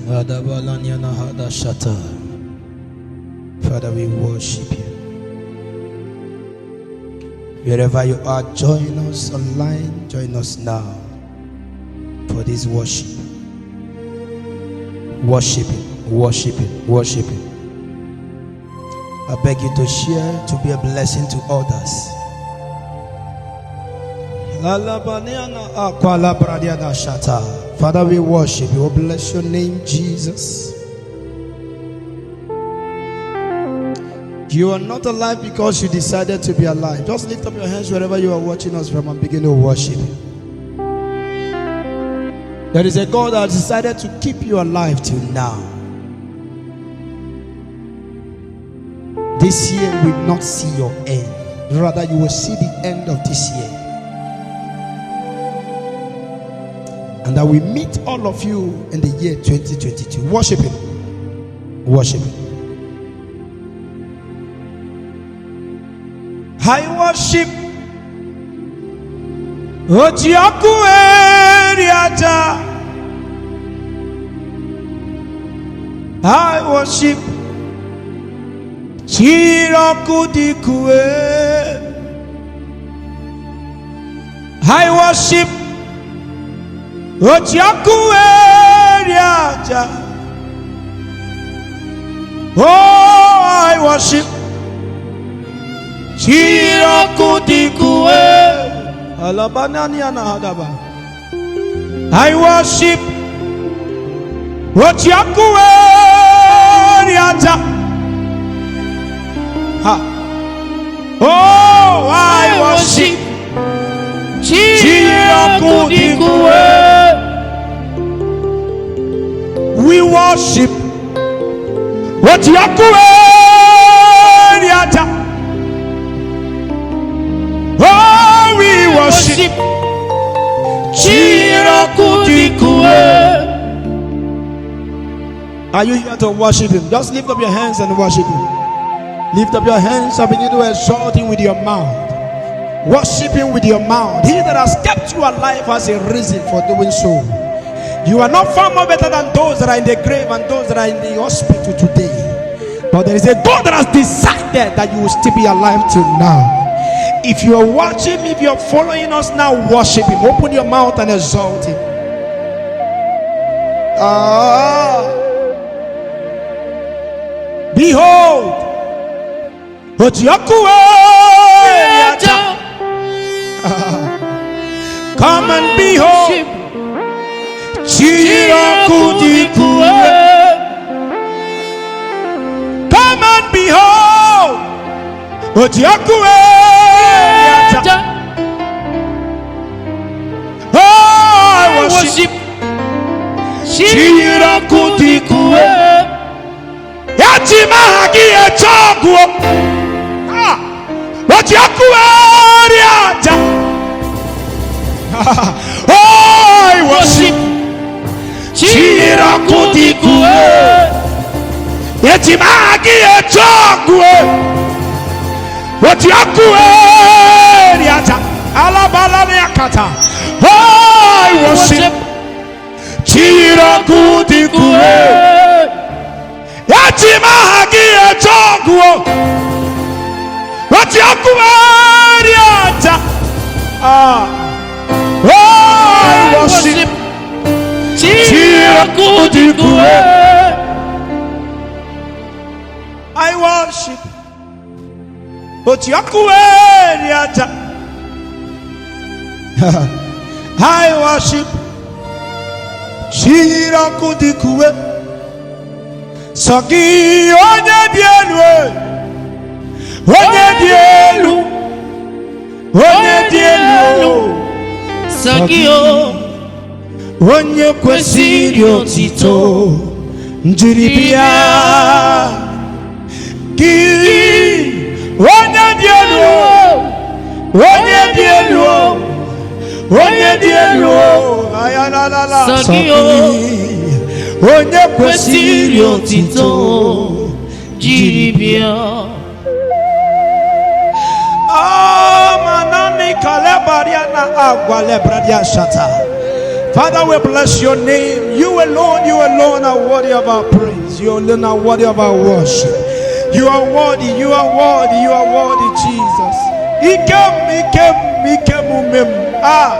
Father, we worship you. Wherever you are, join us online, join us now for this worship. Worship Him, worship Him, worship Him. I beg you to share, to be a blessing to others. Father, we worship you. Bless your name, Jesus. You are not alive because you decided to be alive. Just lift up your hands wherever you are watching us from and begin to worship Him. There is a God that decided to keep you alive till now. This year will not see your end. Rather, you will see the end of this year. And that we meet all of you in the year 2022. Worship Him. Worship Him. I worship Otiakueriata. I worship Chirakudikue. I worship Otiakueriata. Oh, I worship Chirakudikue. I worship Otiakueriata. Oh, I worship Chirakudikue. We worship Otiakueriata. Oh, we worship Chirakudikue. Are you here to worship Him? Just lift up your hands and worship Him. Lift up your hands and begin to exalt Him with your mouth. Worship Him with your mouth. He that has kept you alive has a reason for doing so. You are not far more better than those that are in the grave and those that are in the hospital today. But there is a God that has decided that you will still be alive till now. If you are watching, if you are following us now, worship Him. Open your mouth and exalt Him. Behold, Otiakueriata. Come and behold Chirakudikue. Come and behold Otiakueriata. Oh, I worship Chirakudikue. Yatimahagi echogwo. Otiakueriata. Oh, I worship Chirakudikue. Yatimahagi echogwo. Otiakueriata. Alabalaniakata. Oh, I worship Chirakudikue. Yatimahagi echogwo. Otiakueriata. Oh, I worship Chirakudikue. I worship Otiakueriata. I worship Chirakudikue. Sagi onye dielu, onye dielu, onye dielu. Sagi onye kwesịrị otito njiribia. Gi onye dielu, onye dielu, onye dielu. Ayalala. Sagi onye kwesịrị otito jiribia. Father, we bless your name. You alone are worthy of our praise. You alone are worthy of our worship. You are worthy, you are worthy, you are worthy, Jesus. Ah,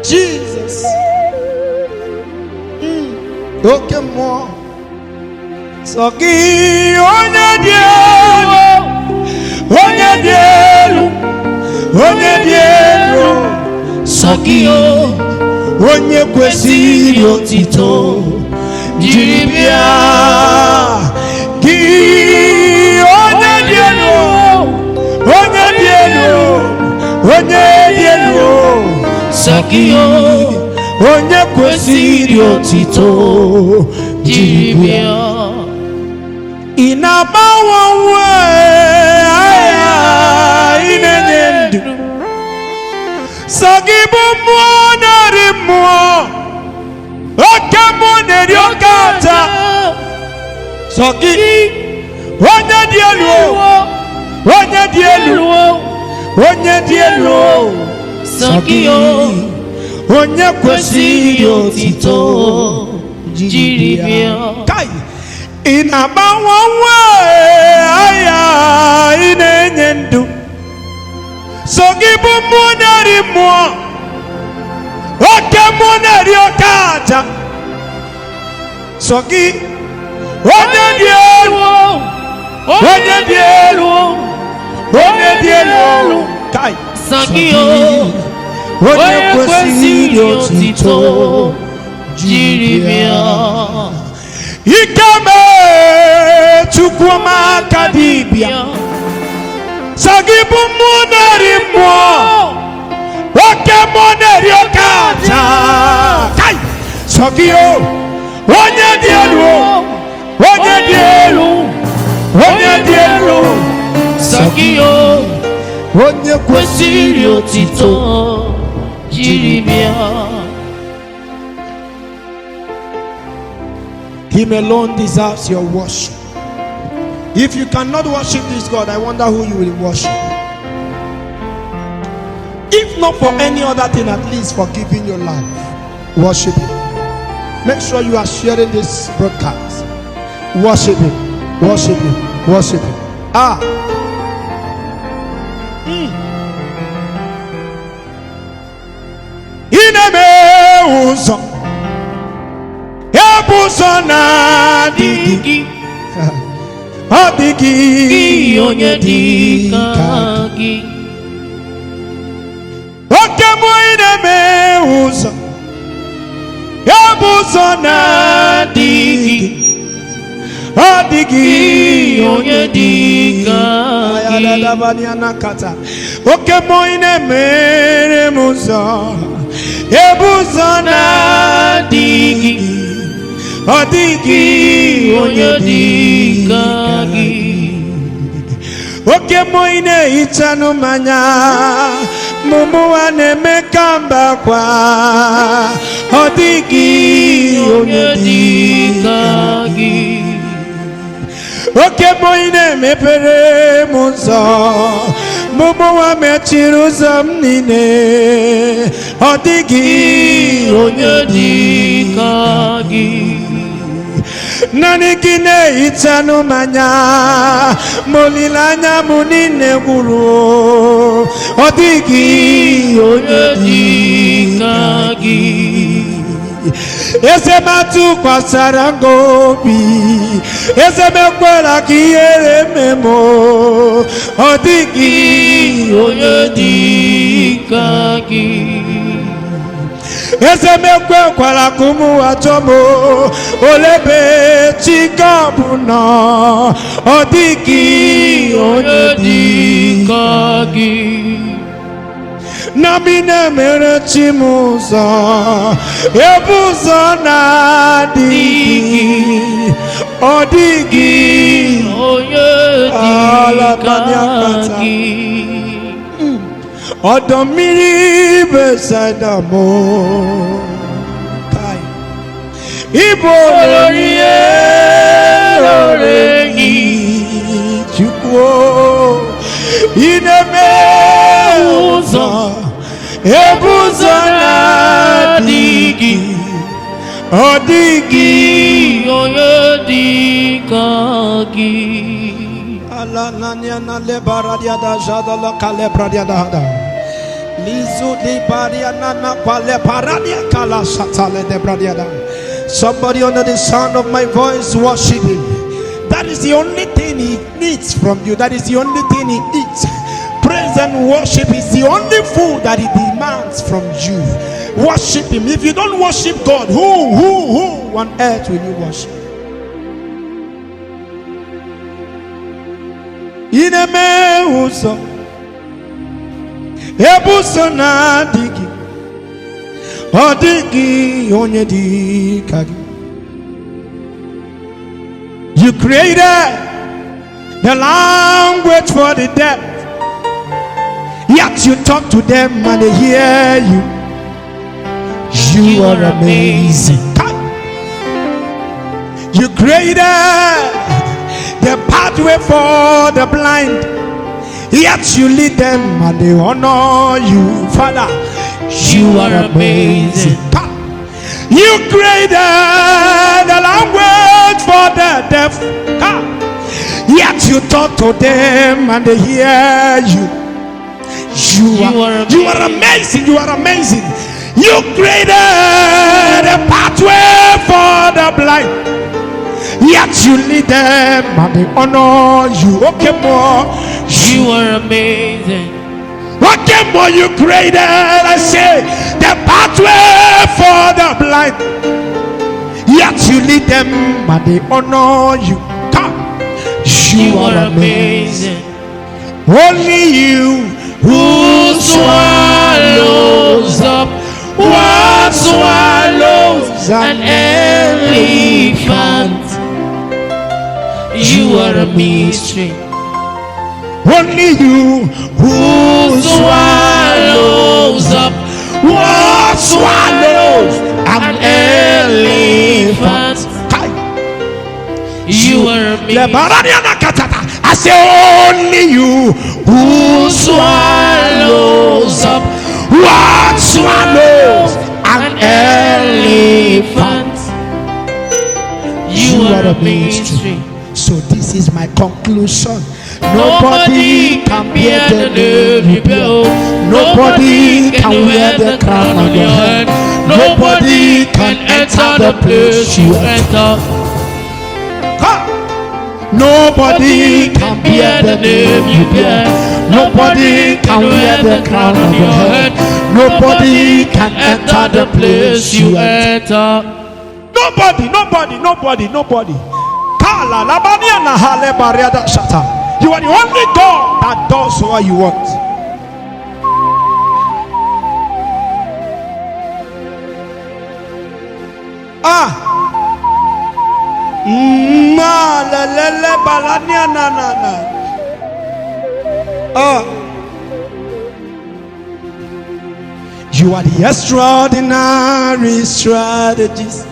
Jesus. Okay, more. Soki onye dielu, Soki onye kwesịrị otito jiri bịa gị onye dielu Soki onye kwesịrị otito jiri bịa ị na-agbanwe ahịa ị na-enye ndụ Soki bụ mmụọ na-eri mmụọ oke mmụọ na-eri oke aja Soki onye dị elu Soki onye kwesịrị otito jiri bịa kai ị na-agbanwe ahịa ị na-enye ndụ Soki bụ mmụọ na-eri mmụọ oke mmụọ na-eri oke aja Soki onye dị elu kai Soki onye kwesịrị otito jiri bịa ikeme Chukwuma aka dibịa Soki bụ mmụọ na-eri mmụọ oke mmụọ na-eri oke aja kai Soki onye dị elu Soki onye kwesịrị otito jiri bịa. Him alone deserves your worship. If you cannot worship this God, I wonder who you will worship. If not for any other thing, at least for giving your life, worship Him. Make sure you are sharing this broadcast. Worship Him, worship Him, worship Him. Ah. Ineme uzo, ebuzo na digi, adigi onye dika gi. Okemo ineme uzo, ebuzo na digi, adigi onye dika gi. Okemo ineme uzo. Ebuzo na digi, odigi onye dika gi. Oke moine itanu manya, mumu aneme kamba kwa, odigi onye dika gi. Oke moine mepere munzo, mumu wa mechiruza mnine, odigi onye dika gi. Nani kine itanu manya, molilanya munine guru, odigi onye dika gi. Ese matu kwa sarangobi, ese mekwela kiyere memo, odigi onye dika gi. Ese mekwela kumu atomo, olebe chikabuna, odigi onye dika gi. Namine mere chimuza, ebuza na digi, odigi onye dika gi. Odomiri beside mo, kai. Ibo loriye, chukwo, ineme uza, ebuza na di. Odigi Oyodikagi. Alananyana lebaradia da jada la kalebradia da hada. Lizu de bariana na kwale paradia kala satale de bradia da. Somebody under the sound of my voice worship him. That is the only thing he needs from you. That is the only thing he eats. Praise and worship is the only food that he demands from you. Worship him. If you don't worship God, who on earth will you worship? Ineme uso ebuso na digi odigi onye dikagi. You created the language for the deaf, yet you talk to them and they hear you. You are amazing. You created the pathway for the blind, yet you lead them and they honor you. Father, you are amazing. You created the language for the deaf, yet you talk to them and they hear you. You are amazing. You are amazing. You created a pathway for the blind, yet you lead them and they honor you. Okay, more. You are amazing. Okay, more. You created, I say, the pathway for the blind, yet you lead them and they honor you. Come. You are amazing. Only you who swallows up what swallows an elephant. You are a mystery. Only you who swallows up what swallows an elephant. You are a mystery. I say only you who swallows up what swallows an elephant. You are a mystery. So this is my conclusion. Nobody can bear the name you bear. Nobody can wear the crown on your head. Nobody can enter the place you enter. Nobody can bear the name you bear. Nobody can wear the crown on your head. Nobody can enter the place you enter. Nobody. You are the only God that does what you want. You are the extraordinary strategist,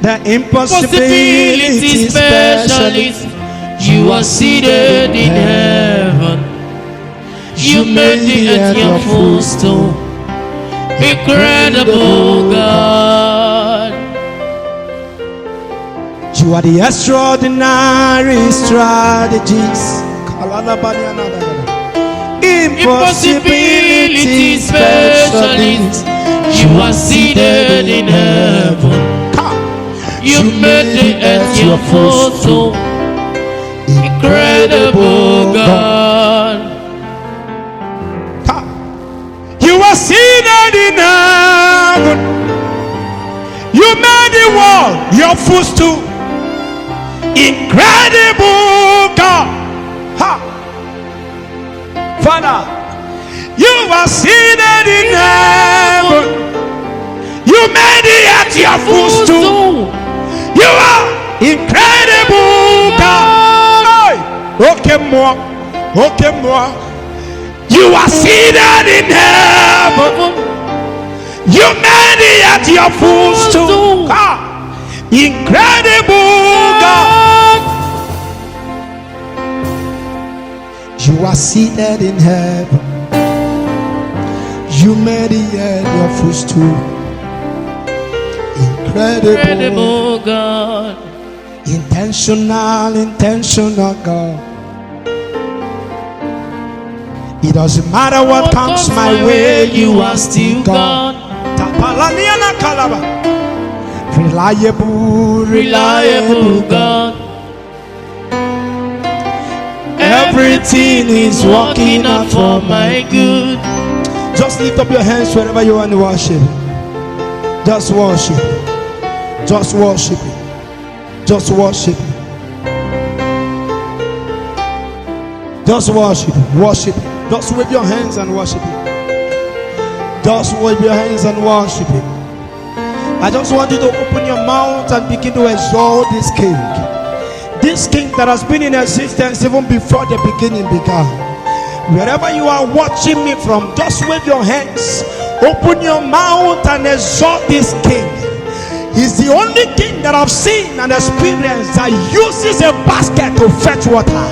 the impossibility specialist. You are seated in heaven. You made the earth your footstool. Incredible God. You are the extraordinary strategist, impossibility specialist. You are seated in heaven. You made the earth your footstool. Incredible God. You are seated in heaven. You made the world your footstool. Incredible God. Father, you are seated in heaven. You made the earth your footstool. You are incredible God. Okay, more. You are seated in heaven. You made the earth your footstool. Incredible God. You are seated in heaven. You made the earth your footstool. incredible God. Intentional God. It doesn't matter what comes my way, you are still God. Reliable God. Everything is working out for my good. Just lift up your hands wherever you want to worship. Just worship. Just worship. Just worship. Just worship. Worship. Just wave your hands and worship Him. Just wave your hands and worship Him. I just want you to open your mouth and begin to exalt this King. This King that has been in existence even before the beginning began. Wherever you are watching me from, just wave your hands. Open your mouth and exalt this King. He's the only King that I've seen and experienced that uses a basket to fetch water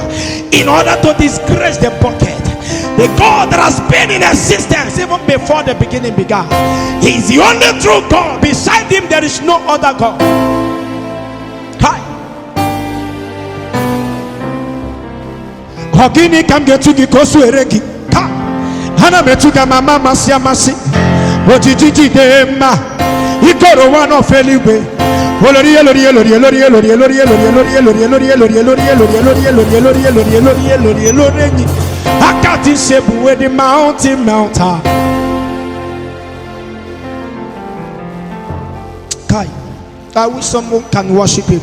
in order to disgrace the bucket. The God that has been in existence even before the beginning began. He's the only true God. Beside Him there is no other God. Hi. Hogini kam getu gikosu eregi. Ha. Hana metuga mama masia masi. Ojijiji dema. Ikoro wano feliwe. Olori olori olori olori olori olori olori olori olori olori olori olori olori olori olori olori olori olori olori. Akati sebu the mountain mountain. Kai, I wish someone can worship Him.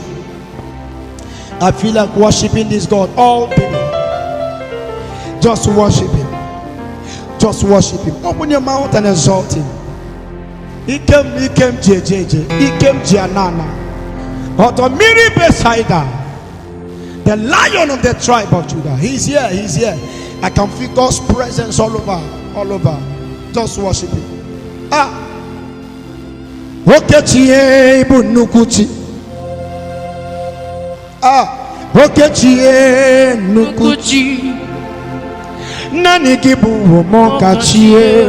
I feel like worshiping this God all day. Just worship Him. Just worship Him. Open your mouth and exalt Him. He came JJJ. He came Gianana. Otomiri Besaida. The Lion of the tribe of Judah. He's here. He's here. I can feel God's presence all over. All over. Just worship Him. Ah. Okechie bunukuchi. Ah. Okechie nukuchi. Nani kibu omokachie.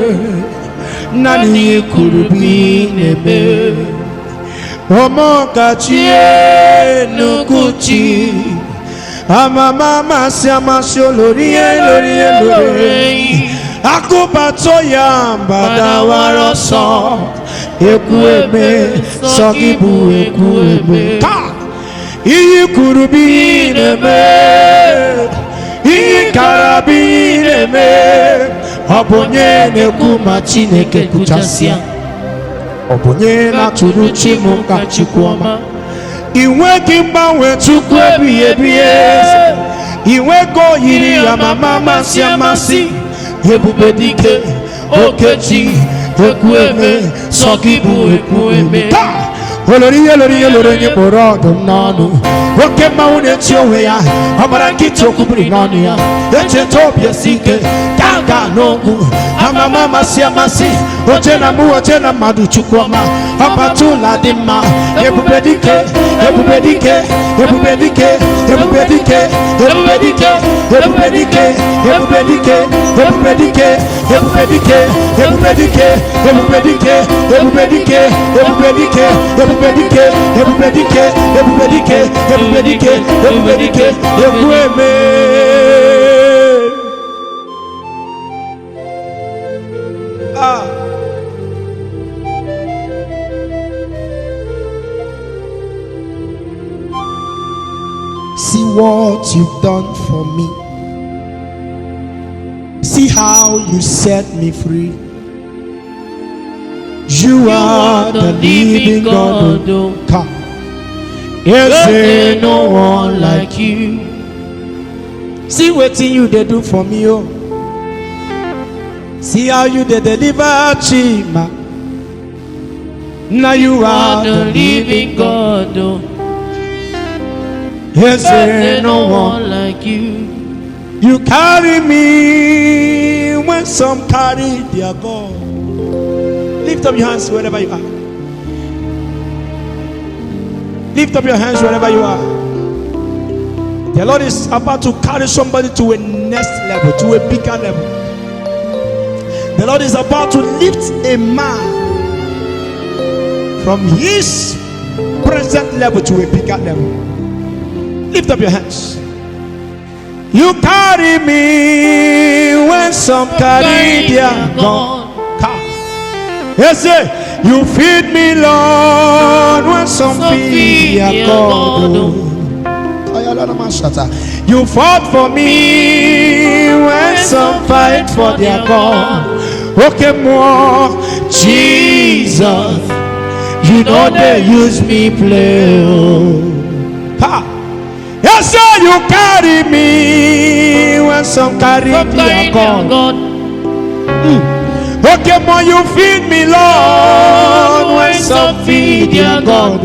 Nani kurubi nebe. Omokachie nukuchi. Amama siama lori lori. Akupato yamba dawaroso. Ekueme sokibu ekueme. Ka. Iyi kurubi nebe. Iyi karabi nebe. Obonye nekuma Chineke kuchasia. Obonye na turuchi muka chikuoma. Iwe kimbawe chukwu ebiye. Iwe go yiri ya mama masi. Ebube dike okechi ekueme sokibu ekueme. Olori nye poro nanu. Oke maune chiowe ya. Amara kito kubri nanu ya. Eche tobye sike. Ganga nongu. Amama masi. Oche na madu chukwama. Apatula dima. Ebube dike. Ah. See what you've done for me. See how you set me free. You are the living God. Come. Yes, there no one like you. See what you they do for me, oh. See how you they deliver Chima. Now you are the living God. Yes, there no one like you. You carry me when some carry their God. Lift up your hands wherever you are. Lift up your hands wherever you are. The Lord is about to carry somebody to a next level, to a bigger level. The Lord is about to lift a man from his present level to a bigger level. Lift up your hands. You carry me when some carry their God. Yes, sir. You feed me, Lord, when some feed their God. You fought for me when some fight for their God. Okay, more Jesus, you know they use me play. Ha. Yes, sir, you carry me when some carry their God. Okay, more you feed me, Lord, when some feed their God.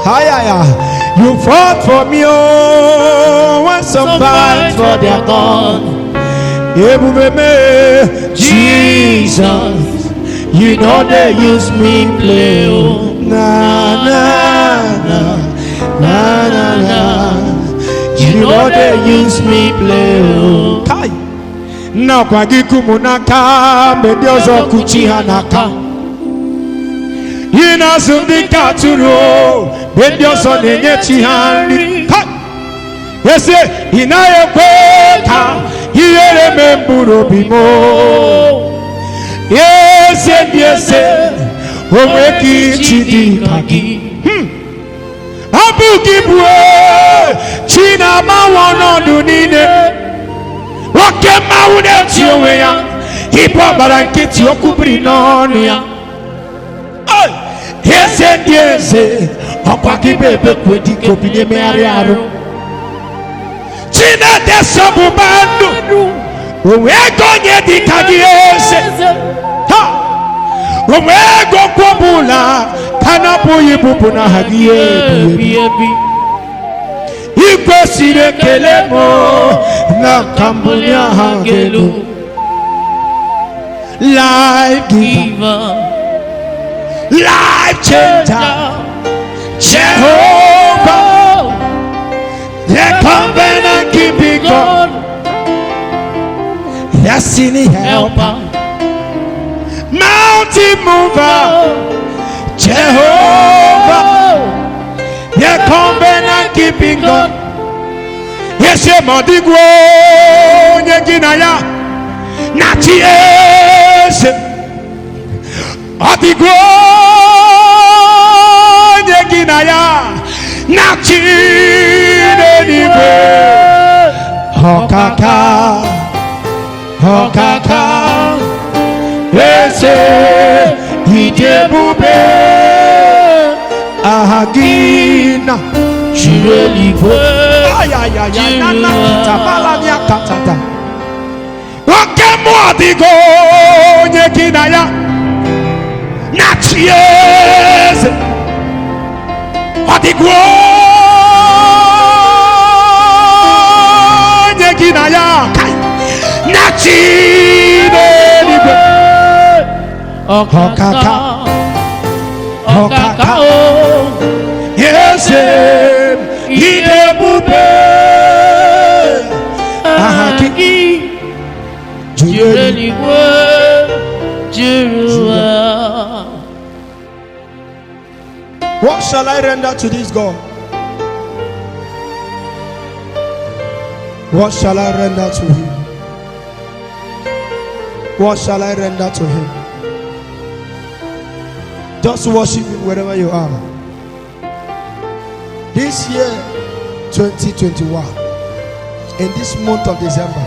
Hi. You fought for me, oh, when some fight for their God. Jesus, you know they use me play. Na. You know they use me play. Kai. Na kwa gikumunaka mediozo kuchihanaka. Ina sundika turo mediozo nenye chihani. Kai. Yes, inayokweka iyere memburo bimo. Yes, omeki chidikagi. Abukibwe china mawono dunine. Wake maune tiyowe ya ipo barankiti okubri nonia. Yes, okwa kibebe kwedi kopine me ariaro. China de sabu bandu Owego nye dikagiese Ha Owego kwabula Kanapo yibubu na hagie Ikwe sire kelemo Na kambunya hangelu Life giver Life changer Jehovah The covenant keeping God, destiny helper, mountain mover, Jehovah, the covenant keeping God. Yes, you modigwo nyeginaya, nati yes, modigwo nyeginaya, nati. Hokaka, ese idebube, ahagina, chireligwe, nana kitabala nyakatata. Wakemo adigo nyekinaya, nachieze, adigwo. Okaka, yes, idebube, ahaki, jureligwe, jurua. What shall I render to this God? What shall I render to him? What shall I render to him? Just worship him wherever you are. This year, 2021, in this month of December,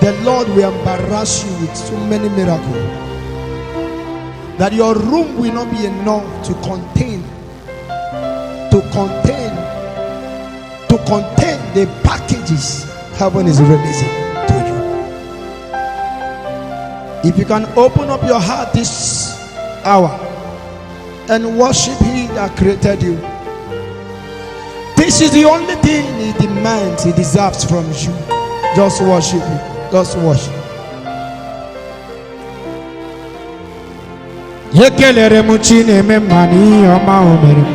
the Lord will embarrass you with so many miracles that your room will not be enough to contain the packages heaven is releasing to you. If you can open up your heart this hour and worship He that created you, this is the only thing He demands, He deserves from you. Just worship Him. Just worship. Yekelere muchine memani oma omere.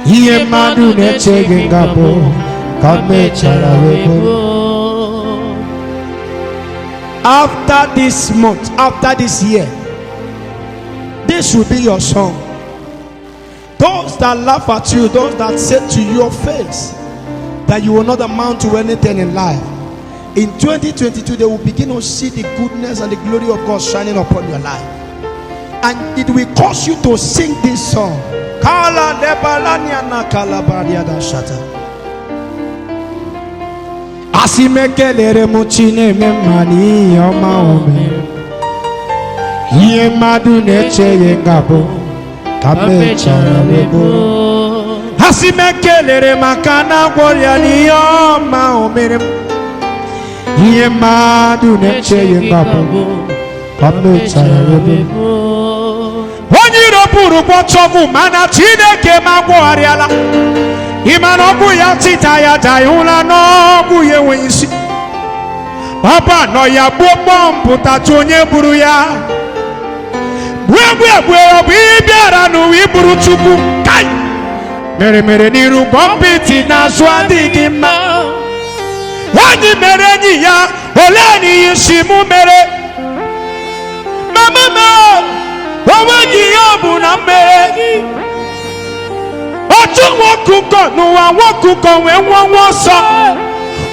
Iye manu nechege ngabo kame charawebo. After this month, after this year, this will be your song. Those that laugh at you, those that say to your face that you will not amount to anything in life, in 2022 they will begin to see the goodness and the glory of God shining upon your life, and it will cause you to sing this song. Asimekelere muchine memani yoma ome Ye madu neche yengabo Kamecha webo Asimekelere makana gloria ni yoma ome Ye madu neche yengabo Kamecha webo Wanyiro puru kwa chogu mana chineke magwariala Imanobu ya tita ya dayula no buye wensi Papa no ya bobom puta chonye buru ya Bwe obibiara nu iburu chuku kai Mere niru bombiti na swadi gima Wani mere ni ya oleni yishimu mere Mama wawaji yobu na mere Otuwokuko nuwa wokuko wenwo so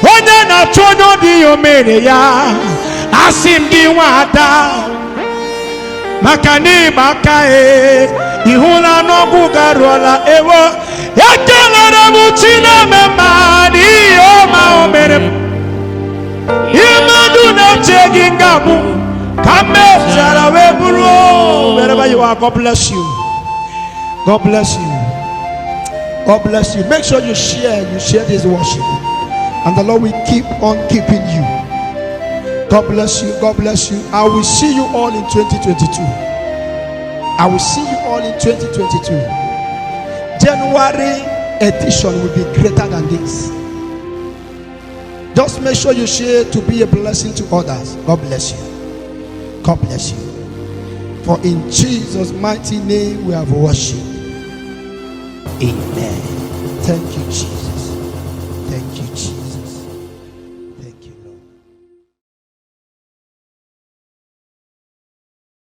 Onye na chonyo di omere ya Asimdi wada Makani makae Ihula no bugarola ewo Yakelere muchina memani Oma omere Imadu na chegingabu Kame jarawe buru. Wherever you are, God bless you. God bless you. God bless you. Make sure you share this worship, and the Lord will keep on keeping you. God bless you. God bless you. I will see you all in 2022. I will see you all in 2022. January edition will be greater than this. Just make sure you share to be a blessing to others. God bless you. God bless you. For in Jesus' mighty name we have worshipped. Amen. Thank you, Jesus. Thank you, Jesus.